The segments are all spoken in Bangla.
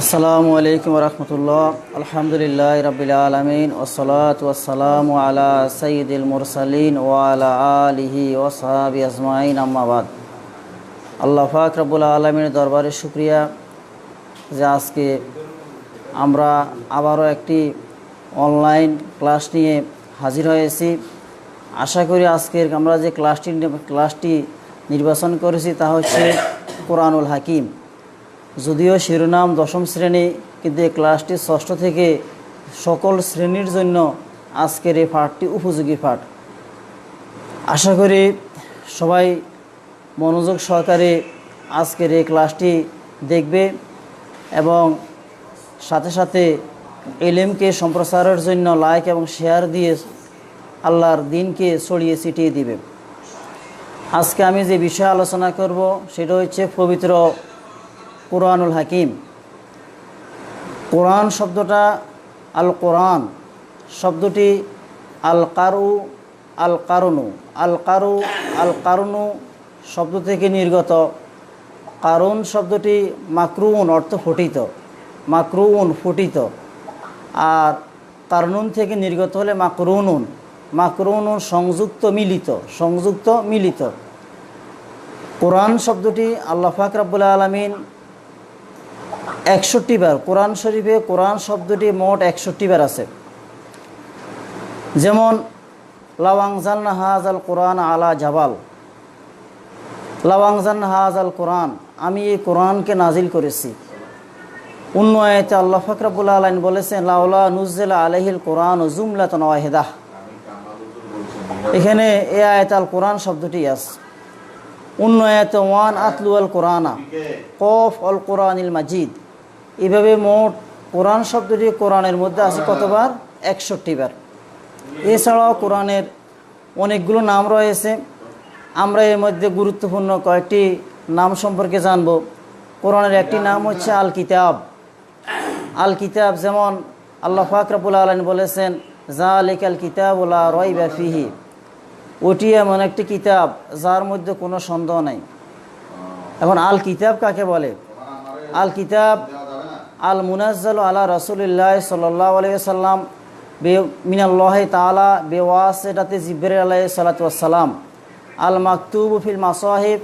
আসসালামু আলাইকুম রহমতুল্লাহ। আলহামদুলিল্লাহ রাব্বিল আলামিন ওয়াসসালাতু ওয়াসসালামু আলা সাইয়্যিদিল মুরসালিন ওয়া আলা আলিহি ওয়া সাহবিহি আজমাইন, আম্মা বাদ। আল্লাহ পাক রব্বুল আলামিনের দরবারে শুকরিয়া যে আজকে আমরা আবারও একটি অনলাইন ক্লাস নিয়ে হাজির হয়েছি। আশা করি আজকের আমরা যে ক্লাসটি নির্বাচন করেছি তা হচ্ছে কোরআনুল হাকিম। যদিও শিরোনাম দশম শ্রেণী, কিন্তু এই ক্লাসটি ষষ্ঠ থেকে সকল শ্রেণীর জন্য আজকের এই পাঠটি উপযোগী পাঠ। আশা করি সবাই মনোযোগ সহকারে আজকের এই ক্লাসটি দেখবে এবং সাথে সাথে ইলমকে সম্প্রসারের জন্য লাইক এবং শেয়ার দিয়ে আল্লাহর দ্বীনকে ছড়িয়ে ছিটিয়ে দিবে। আজকে আমি যে বিষয়ে আলোচনা করব সেটা হচ্ছে পবিত্র কোরআনুল হাকিম। কোরআন শব্দটা আল কোরআন শব্দটি আল কারুনু শব্দ থেকে নির্গত। কারুন শব্দটি মাকরুন অর্থ ফটিত, ফুটিত, আর কারনুন থেকে নির্গত হলে মাকরুনুন সংযুক্ত মিলিত। কোরআন শব্দটি আল্লাহ পাক রব্বুল আলামিন 61 বার, কোরআন শরীফে কোরআন শব্দটি মোট 61 বার আছে। যেমন লাওয়াংজালনা হাযাল কোরআন আলা জাবাল, লাওয়াংজালনা হাযাল কোরআন, আমি এই কোরআনকে নাজিল করেছি। অন্য আয়াতে আল্লাহ পাক রব্বুল আলামিন বলেছেন লাউলা নুজিলা আলাইহিল কোরআন জুমলাতান ওয়াহিদাহ। এখানে এই আয়াতে আল কোরআন শব্দটি আছে। অন্য আয়াতে ওয়ান আতলু আল কোরআনা কফ আল কোরআনিল মাজিদ। এভাবে মোট কোরআন শব্দটি কোরআনের মধ্যে আছে কতবার? 61 বার। এছাড়াও কোরআনের অনেকগুলো নাম রয়েছে। আমরা এর মধ্যে গুরুত্বপূর্ণ কয়েকটি নাম সম্পর্কে জানব। কোরআনের একটি নাম হচ্ছে আল কিতাব। যেমন আল্লাহ পাক রব্বুল আলামিন বলেছেন যালিকাল কিতাবু লা রাইবা ফিহি, ওটি এমন একটি কিতাব যার মধ্যে কোনো সন্দেহ নাই। এখন আল কিতাব কাকে বলে? আল কিতাব আল মুনাজ্জালু আলা রাসূলিল্লাহ সাল্লাল্লাহু আলাইহি ওয়াসাল্লাম মিনাল্লাহি তাআলা বিওয়াসিতাতি জিবরিল আলাইহিস সালাতু ওয়াস সালাম, আল মাকতুবু ফিল মাসাহিব,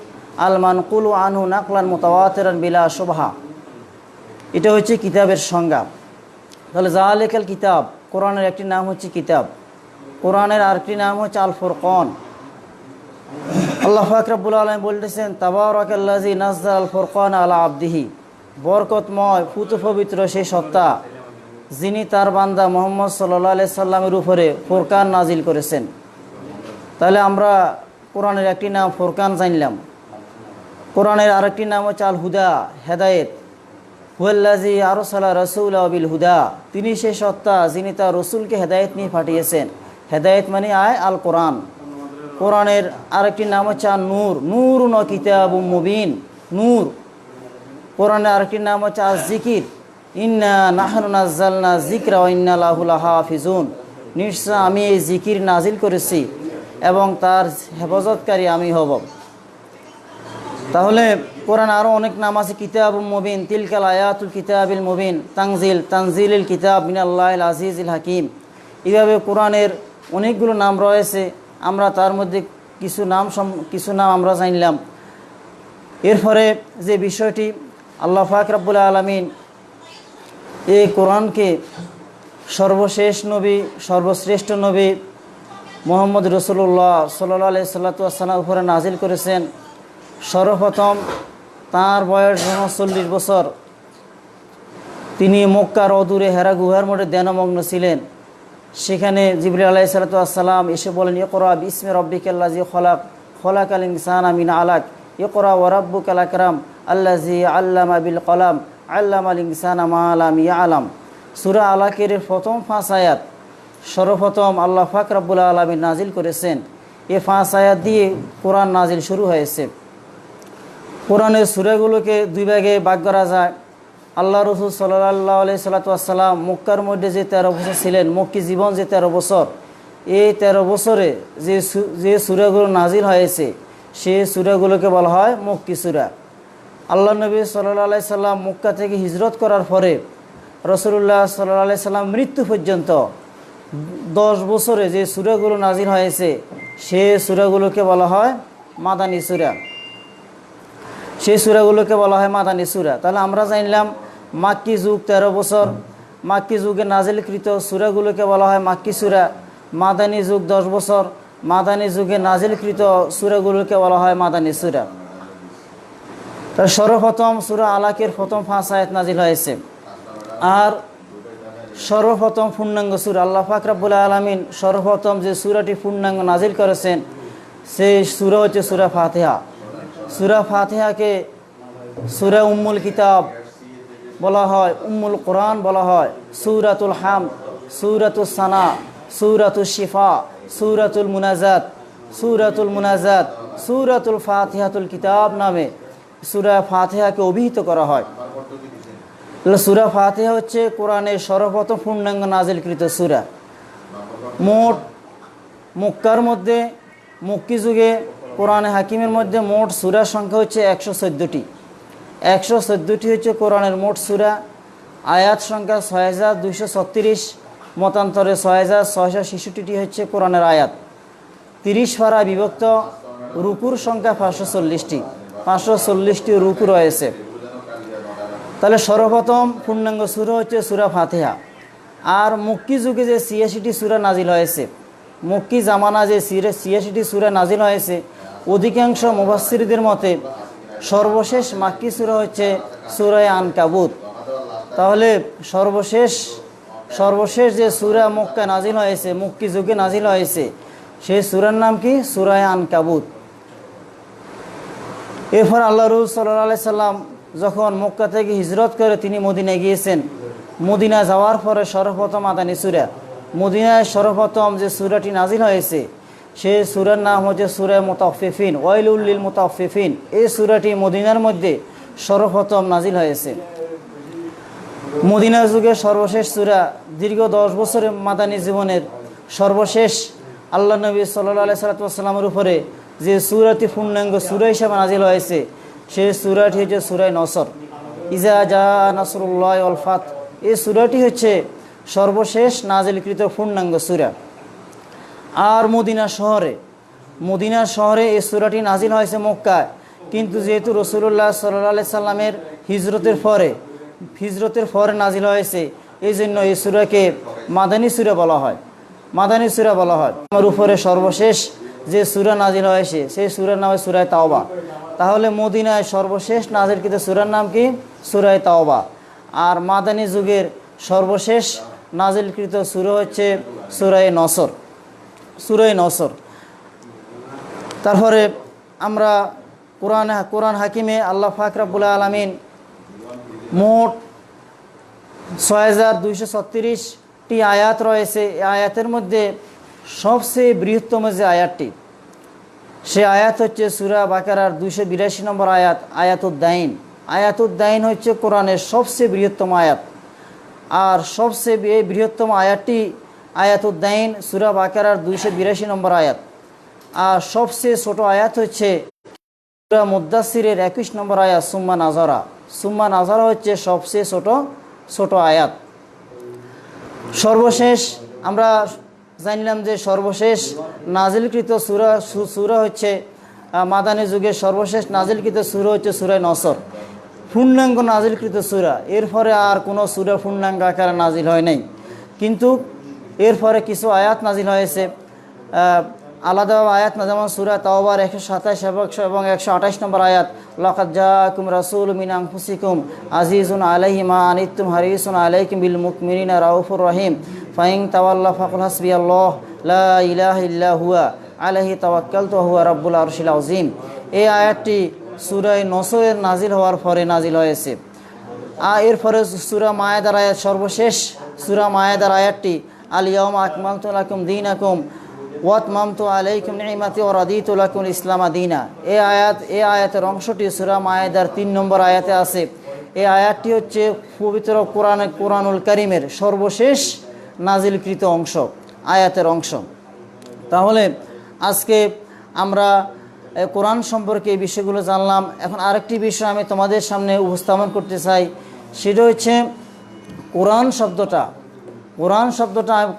আল মানকুলু আনহু নাকলান মুতাওয়াতিরান বিলা শুবহা। এটা হচ্ছে কিতাবের সংজ্ঞা। তাহলে যালিকাল কিতাব, কোরআনের একটি নাম হচ্ছে কিতাব। কোরআনের আরেকটি নাম হচ্ছে আল ফুরকান। আল্লাহ পাক রব্বুল আলামিন বলতেছেন তাবারাকাল্লাযী নাযালা আল ফুরকান আলা আবদিহি, বরকতময় পুত পবিত্র সেই সত্তা যিনি তার বান্দা মুহাম্মদ সাল্লাল্লাহু আলাইহি সাল্লামের উপরে ফুরকান নাজিল করেছেন। তাহলে আমরা কোরআনের একটি নাম ফুরকান জানলাম। কোরআনের আরেকটি নাম হচ্ছে আল হুদা, হেদায়েত। হুয়াল্লাযী আরসালা রাসূলাহু বিল হুদা, তিনি সেই সত্তা যিনি তার রসুলকে হেদায়েত নিয়ে পাঠিয়েছেন। হেদায়েত মানে আল কোরআন। কোরআনের আরেকটি নাম হচ্ছে আর নূরুন ওয়া কিতাবুম মুবিন, নূর। কোরআনের আরেকটি নাম হচ্ছে আর জিকির, ইন্না নাহনু নাযালনা যিকরা ওয়া ইন্না লাহু লাহাফিজুন, নিশ্চয় আমি এই জিকির নাজিল করেছি এবং তার হেফাজতকারী আমি হব। তাহলে কোরআন আরও অনেক নাম আছে। কিতাবুম মুবিন, তিলকাল আয়াতুল কিতাবিল মুবিন, তানজিলিল কিতাব মিনাল্লাহিল আজিজিল হাকিম। এইভাবে কোরআনের অনেকগুলো নাম রয়েছে। আমরা তার মধ্যে কিছু নাম আমরা জানলাম। এরপরে যে বিষয়টি, আল্লাহ পাক রব্বুল আলামিন এই কোরআনকে সর্বশ্রেষ্ঠ নবী মুহাম্মদ রাসূলুল্লাহ সাল্লাল্লাহু আলাইহি ওয়াসাল্লামের উপরে নাজিল করেছেন। সর্বপ্রথম তাঁর বয়স যখন 40 বছর, তিনি মক্কার অদূরে হেরা গুহার মধ্যে ধ্যানমগ্ন ছিলেন। সেখানে জিবরিল আলাইহিস সালাতু ওয়াস সালাম এসে বলেন ইকরা বিসমি রাব্বিকাল্লাযী খলাক, খলাকাল ইনসানা মিন আলাক, ইকরা ওয়া রাব্বুকাল আকরাম আল্লাযী আল্লামা বিল কলাম আল্লামাল ইনসানা মা লাম ইয়ালাম। সূরা আলাকের প্রথম 5 আয়াত সর্বপ্রথম আল্লাহ পাক রব্বুল আলামিন নাজিল করেছেন। এই 5 আয়াত দিয়ে কোরআন নাজিল শুরু হয়েছে। কোরআনের সূরাগুলোকে দুই ভাগে ভাগ করা যায়। আল্লাহ রাসূল সাল্লাল্লাহু আলাইহি ওয়াস সাল্লাম মক্কার মধ্যে যে 13 বছর ছিলেন, মক্কি জীবন যে 13 বছর, এই 13 বছরে যে সূরাগুলো নাজিল হয়েছে সেই সূরাগুলোকে বলা হয় মক্কি সূরা। আল্লাহ নবী সাল্লাল্লাহু আলাইহি সাল্লাম মক্কা থেকে হিজরত করার পরে রাসূলুল্লাহ সাল্লাল্লাহু আলাইহি সাল্লাম মৃত্যু পর্যন্ত 10 বছরে যে সূরাগুলো নাজিল হয়েছে সেই সূরাগুলোকে বলা হয় মাদানী সূরা। সেই সূরাগুলোকে বলা হয় মাদানী সূরা। তাহলে আমরা জানলাম মাক্কি যুগ 13 বছর, মাক্কি যুগে নাজিলকৃত সূরাগুলোকে বলা হয় মাক্কি সূরা। মাদানী যুগ 10 বছর, মাদানী যুগে নাজিলকৃত সূরাগুলোকে বলা হয় মাদানী সূরা। তার সর্বপ্রথম সূরা আলাকের প্রথম 5 আয়াত নাজিল হয়েছে। আর সর্বপ্রথম পূর্ণাঙ্গ সূরা আল্লাহ পাক রব্বুল আলামিন সর্বপ্রথম যে সূরাটি পূর্ণাঙ্গ নাজিল করেছেন সেই সূরা হচ্ছে সূরা ফাতিহা। সূরা ফাতিহাকে সূরা উম্মুল কিতাব বলা হয়, উম্মুল কোরআন বলা হয়, সূরাতুল হামদ, সূরাতুস সানা, সূরাতুশ শিফা, সূরাতুল মুনাজাত, সূরাতুল ফাতিহাতুল কিতাব নামে সূরা ফাতিহাকে অভিহিত করা হয়। সূরা ফাতিহা হচ্ছে কোরআনের সর্বপ্রথম পূর্ণাঙ্গ নাজিলকৃত সূরা। মোট মক্কার মধ্যে মক্কি যুগে কোরআনে হাকিমের মধ্যে মোট সূরার সংখ্যা হচ্ছে 114টি। 114টি হচ্ছে কোরআনের মোট সূরা। আয়াত সংখ্যা 6236, মতান্তরে 6666টি হচ্ছে কোরআনের আয়াত। 30 পারা বিভক্ত। রুকুর সংখ্যা 540টি, 540টি রুকু রয়েছে। তাহলে সর্বপ্রথম পূর্ণাঙ্গ সূরা হচ্ছে সূরা ফাতিহা। আর মক্কি যুগে যে 86টি সূরা নাজিল হয়েছে, মক্কি জামানা যে 86টি সূরা নাজিল হয়েছে, অধিকাংশ মুফাসসিরদের মতে সর্বশেষ মাক্কি সূরা হচ্ছে সূরা আনকাবুত। তাহলে সর্বশেষ যে সূরা মক্কা নাজিল হয়েছে, মক্কি যুগে নাজিল হয়েছে, সেই সূরার নাম কি? সূরা আনকাবুত। এরপর আল্লাহ রাসূল সাল্লাল্লাহু আলাইহি সাল্লাম যখন মক্কা থেকে হিজরত করে তিনি মদিনায় গিয়েছেন, মদিনা যাওয়ার পরে সর্বপ্রথম মাদানী সূরা, মদিনায় সর্বপ্রথম যে সূরাটি নাজিল হয়েছে সেই সূরার নাম হচ্ছে সূরা মুতাফফিফিন, ওয়াইলুল লিল মুতাফফিফিন। এই সূরাটি মদিনার মধ্যে সর্বপ্রথম নাজিল হয়েছে। মদিনা যুগের সর্বশেষ সূরা, দীর্ঘ 10 বছরের মাদানী জীবনের সর্বশেষ আল্লাহ নবী সাল্লাল্লাহু আলাইহি ওয়াসাল্লামের উপরে যে সূরাটি পূর্ণাঙ্গ সূরা হিসেবে নাজিল হয়েছে সেই সূরাটি হচ্ছে সূরা নসর, ইজা জা নাসরুল্লাহি ওয়াল ফাত। এই সূরাটি হচ্ছে সর্বশেষ নাজিলকৃত পূর্ণাঙ্গ সূরা। আর মদিনা শহরে এই সূরাটি নাজিল হয়েছে মক্কায়, কিন্তু যেহেতু রাসূলুল্লাহ সাল্লাল্লাহু আলাইহি সাল্লামের হিজরতের পরে নাজিল হয়েছে, এই জন্য এই সূরাকে মাদানী সূরা বলা হয়। আমার উপরে সর্বশেষ যে সূরা নাজিল হয়েছে সেই সূরার নাম সূরা তাওবা। তাহলে মদিনায় সর্বশেষ নাজিলকৃত সূরার নাম কি? সূরা তাওবা। আর মাদানী যুগের সর্বশেষ নাজিলকৃত সূরা হচ্ছে সূরা নসর। তারপরে আমরা কোরআন হাকিমে আল্লাহ পাক রব্বুল আলামিন মোট 6236টি আয়াত রয়েছে। এই আয়াতের মধ্যে সবচেয়ে বৃহত্তম যে আয়াতটি, সে আয়াত হচ্ছে সূরা বাকারার 282 নম্বর আয়াত, আয়াতুদ্দাইন হচ্ছে কোরআনের সবচেয়ে বৃহত্তম আয়াত। আর সবচেয়ে বৃহত্তম আয়াতটি আয়াতুদ্দাইন সূরা বাকারার 282 নম্বর আয়াত। আর সবচেয়ে ছোট আয়াত হচ্ছে সূরা মুদ্দাসসিরের 21 নম্বর আয়াত, সুম্মা নাজারা হচ্ছে সবচেয়ে ছোট আয়াত। সর্বশেষ আমরা জানলাম যে সর্বশেষ নাজিলকৃত সূরা হচ্ছে মাদানী যুগের সর্বশেষ নাজিলকৃত সূরা হচ্ছে সূরা নসর, পূর্ণাঙ্গ নাজিলকৃত সূরা। এরপরে আর কোনো সূরা পূর্ণাঙ্গ আকারে নাজিল হয় নাই, কিন্তু এরপরে কিছু আয়াত নাজিল হয়েছে আলাদা আয়াত না, যেমন সূরা তাওবার 127 এবং 128 নম্বর আয়াত, লাকাদ জাআকুম রাসূলুম মিন আনফুসিকুম আজিজুন আলাইহি মা আনিতুম হারিসুন আলাইকুম বিল মুমিনিনা রাউফুর রহিম ফাইন তাওয়াল্লাউ ফাকুল হাসবিয়াল্লাহ লা ইলাহা ইল্লা হুয়া আলাইহি তাওয়াক্কালতু ওয়া হুয়া রাব্বুল আরশিল আযীম। এই আয়াতটি সূরা নসরের নাজিল হওয়ার পরে নাজিল হয়েছে। এরপরে সূরা মায়েদার আয়াত, সর্বশেষ সূরা মায়েদার আয়াতটি, আল ইয়াউমা আকমালতু লাকুম দীনাকুম ওয়াতমামতু আলাইকুম নি'মাতি ওয়া রাদিতু লাকুম ইসলামা দীনা। এই আয়াতের অংশটি সূরা মায়েদার 3 নম্বর আয়াতে আছে। এই আয়াতটি হচ্ছে পবিত্র কোরআনুল কারীমের সর্বশেষ নাজিলকৃত আয়াতের অংশ। তাহলে আজকে আমরা কোরআন সম্পর্কে এই বিষয়গুলো জানলাম। এখন আরেকটি বিষয় আমি তোমাদের সামনে উপস্থাপন করতে চাই, সেটা হচ্ছে কোরআন শব্দটা।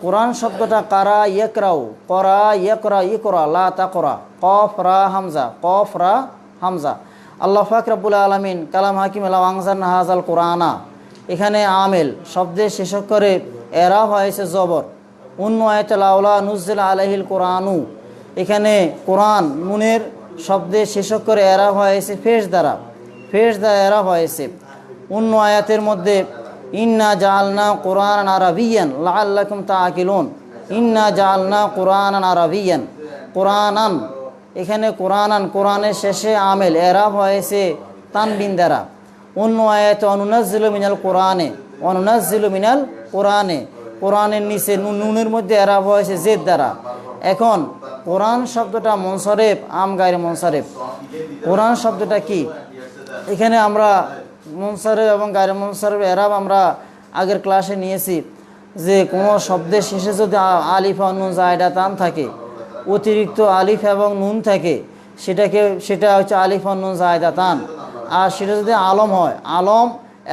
কোরআন শব্দটা কারা ইয়াকরাউ, করা ইয়াকরা, ইকরা লা তাকরা, কফ রা হামজা, কফ রা হামজা। আল্লাহ পাক রব্বুল আলামিন কালাম হাকিম আল আনজালনা হাযাল কোরআনা, এখানে আমেল শব্দের শেষক করে এরা হয়েছে জবর। অন্য আয়াতে লাউলা নুজ্জিলা আলাইহিল কোরআনু, এখানে কোরআন নুনের শব্দে শেষক করে এরা হয়েছে ফেস দ্বারা এরা হয়েছে। অন্য আয়াতের মধ্যে ইন্না জাআলনা কুরআনান আরাবিয়ান লাআল্লাকুম তাআকিলুন, ইন্না জাআলনা কুরআনান আরাবিয়ান, কোরআনান, এখানে কোরআনান কোরআনের শেষে আমেল এরা হয়েছে তানবিন দ্বারা। অন্য আয়াতে অনুনাজ্জিলু মিনাল কোরআনে, অনুনাজ্জিলু মিনাল কোরআনে, কোরআনের নিচে নুনের মধ্যে এরা হয়েছে জেদ দ্বারা। এখন কোরআন শব্দটা মুনসারিফ আম গায়রে মুনসারিফ, কোরআন শব্দটা কি? এখানে আমরা মুনসারিফ এবং গায়রে মুনসারিফ এরাব আমরা আগের ক্লাসে নিয়েছি যে কোনো শব্দের শেষে যদি আলিফ আর নুন জায়দা তান থাকে, অতিরিক্ত আলিফ এবং নুন থাকে, সেটা হচ্ছে আলিফ আর নুন জায়দা তান। আর সেটা যদি আলম হয়, আলম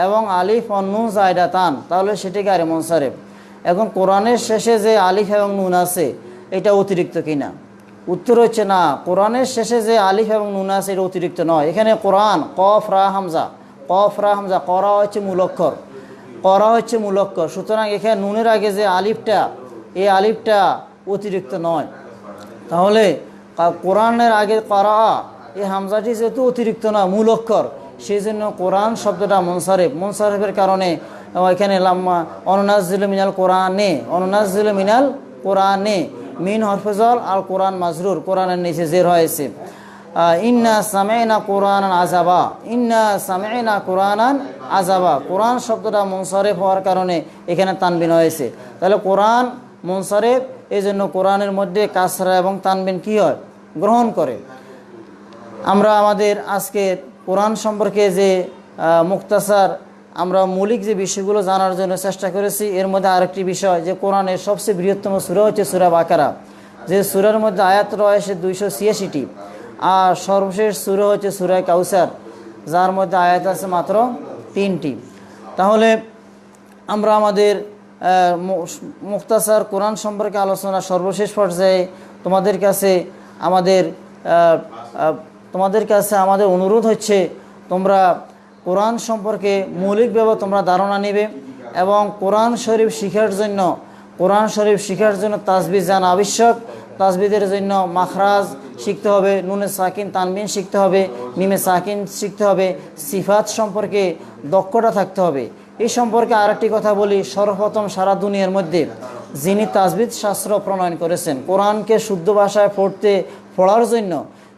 এবং আলিফ আর নুন জায়দা তান, তাহলে সেটা গায়রে মুনসারিফ। এখন কোরআনের শেষে যে আলিফ এবং নুন আছে এটা অতিরিক্ত কিনা? উত্তর হচ্ছে না, কোরআনের শেষে যে আলিফ এবং নুন আছে এটা অতিরিক্ত নয়। এখানে কোরআন কফ রা হামজা, কফ রা হামজা, করা হচ্ছে মূলক্ষর, করা হচ্ছে মূলক্ষর। সুতরাং এখানে নুনের আগে যে আলিফটা, এই আলিফটা অতিরিক্ত নয়। তাহলে কোরআনের আগে করা, এই হামজাটি যেহেতু অতিরিক্ত না, মূলক্ষর, সেই জন্য কোরআন শব্দটা মুনসারিফ। মুনসারিফের কারণে এখানে অনুনাজ্জিলু মিনাল কোরআনে, অনুনাজ্জিলু মিনাল কোরআনে, মিন হরফজল আল কোরআন মাজরুর, কোরআনের নিচে জের হয়েছে। ইন্না সামি'না কোরআনান আযাবা, ইন্না সামি'না কোরআনান আযাবা, কোরআন শব্দটা মুনসারিফ হওয়ার কারণে এখানে তানবিন হয়েছে। তাহলে কোরআন মুনসারিফ, এই জন্য কোরআনের মধ্যে কাসরা এবং তানবিন কি হয়? গ্রহণ করে। আমরা আমাদের আজকের কোরআন সম্পর্কে যে মুক্তাসার আমরা মৌলিক যে বিষয়গুলো জানার জন্য চেষ্টা করেছি, এর মধ্যে আরেকটি বিষয় যে কোরআনের সবচেয়ে বৃহত্তম সূরা হচ্ছে সূরা বাকারা, যে সূরার মধ্যে আয়াত রয়েছে 286টি, আর সর্বশেষ সূরা হচ্ছে সূরা কাউসার, যার মধ্যে আয়াত আছে মাত্র 3টি। তাহলে আমরা আমাদের মুক্তাসার কোরআন সম্পর্কে আলোচনা সর্বশেষ পর্যায়ে তোমাদের কাছে আমাদের অনুরোধ হচ্ছে, তোমরা কোরআন সম্পর্কে মৌলিকভাবে তোমরা ধারণা নেবে এবং কোরআন শরীফ শিখার জন্য তাসবিহ জানা আবশ্যক। তাসবিদের জন্য মাখরাজ শিখতে হবে, নুনে সাকিন তানবিন শিখতে হবে, মিমে সাকিন শিখতে হবে, সিফাত সম্পর্কে দক্ষতা থাকতে হবে। এই সম্পর্কে আরেকটি কথা বলি, সর্বপ্রথম সারা দুনিয়ার মধ্যে যিনি তাসবিদ শাস্ত্র প্রণয়ন করেছেন, কোরআনকে শুদ্ধ ভাষায় পড়ার জন্য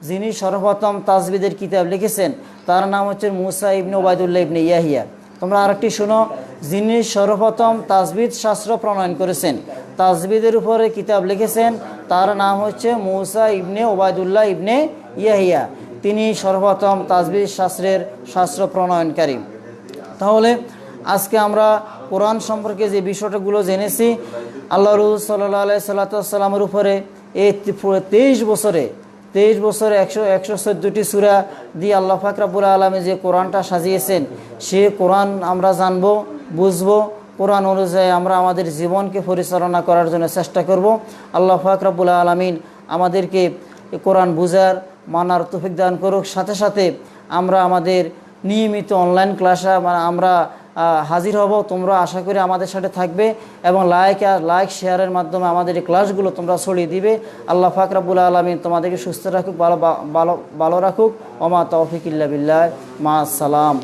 যিনি সর্বপ্রথম তাসবিদের কিতাব লিখেছেন, তার নাম হচ্ছে মুসা ইবনে উবাইদুল্লাহ ইবনে ইয়াহিয়া। তোমরা আরেকটি শোনো, যিনি সর্বপ্রথম তাসবিদ শাস্ত্র প্রণয়ন করেছেন, তাসবিদের উপরে কিতাব লিখেছেন, তার নাম হচ্ছে মুসা ইবনে উবাইদুল্লাহ ইবনে ইয়াহিয়া। তিনি সর্বপ্রথম তাসবিদ শাস্ত্র প্রণয়নকারী। তাহলে আজকে আমরা কোরআন সম্পর্কে যে বিষয়গুলো জেনেছি, আল্লাহ রাসূল সাল্লাল্লাহু আলাইহি সাল্লামের উপরে এই 23 বছরে 114টি সূরা দিয়ে আল্লাহ পাক রব্বুল আলামিন যে কোরআনটা সাজিয়েছেন, সে কোরআন আমরা জানবো, বুঝবো, কোরআন অনুযায়ী আমরা আমাদের জীবনকে পরিচালনা করার জন্য চেষ্টা করব। আল্লাহ পাক রব্বুল আলামিন আমাদেরকে কোরআন বুঝার মানার তৌফিক দান করুক। সাথে সাথে আমরা আমাদের নিয়মিত অনলাইন ক্লাসে আমরা হাজির হব। তোমরা আশা করি আমাদের সাথে থাকবে এবং লাইক শেয়ারের মাধ্যমে আমাদের এই ক্লাসগুলো তোমরা ছড়িয়ে দিবে। আল্লাহ পাক রব্বুল আলামিন তোমাদেরকে সুস্থ রাখুক, ভালো রাখুক। ওমা তৌফিক ইল্লা বিল্লাহ, মা আসসালাম।